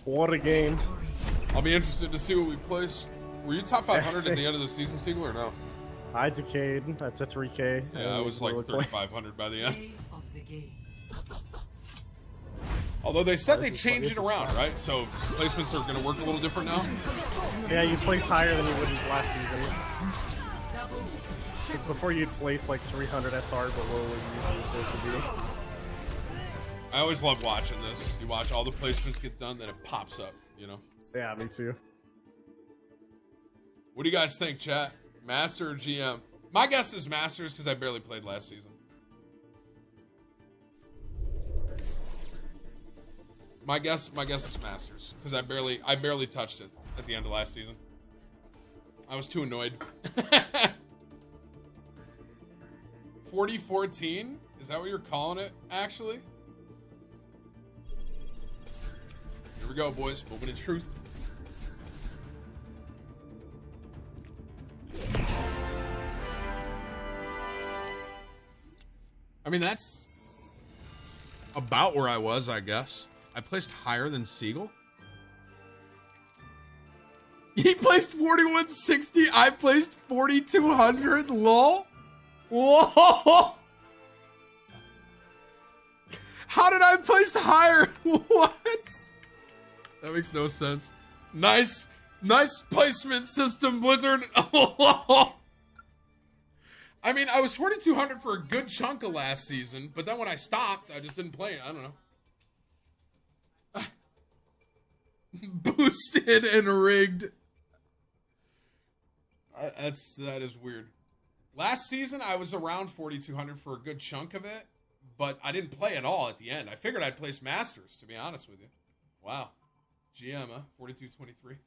What a game. I'll be interested to see what we place. Were you top 500 at the end of the season, Seagull, or no? I decayed. That's a 3K. Yeah, I was like 3,500 by the end. Although they said they changed it around, right? So placements are going to work a little different now? Yeah, you place higher than you would last season. Because before you'd place like 300 SR below what you usually supposed to be. I always love watching this. You watch all the placements get done, then it pops up, you know? Yeah, me too. What do you guys think, chat? Master or GM? My guess is Masters because I barely played last season. My guess is Masters because I barely touched it at the end of last season. I was too annoyed. 40-14? Is that what you're calling it, actually? Here we go, boys. Moment of truth. I mean, that's about where I was, I guess. I placed higher than Seagull. He placed 4160. I placed 4200. Lol. Whoa. How did I place higher? What? That makes no sense. Nice placement system, Blizzard. I mean, I was 4,200 for a good chunk of last season, but then when I stopped, I just didn't play it. I don't know. Boosted and rigged. That is weird. Last season, I was around 4,200 for a good chunk of it, but I didn't play at all at the end. I figured I'd place Masters, to be honest with you. Wow. GM, huh? 42-23.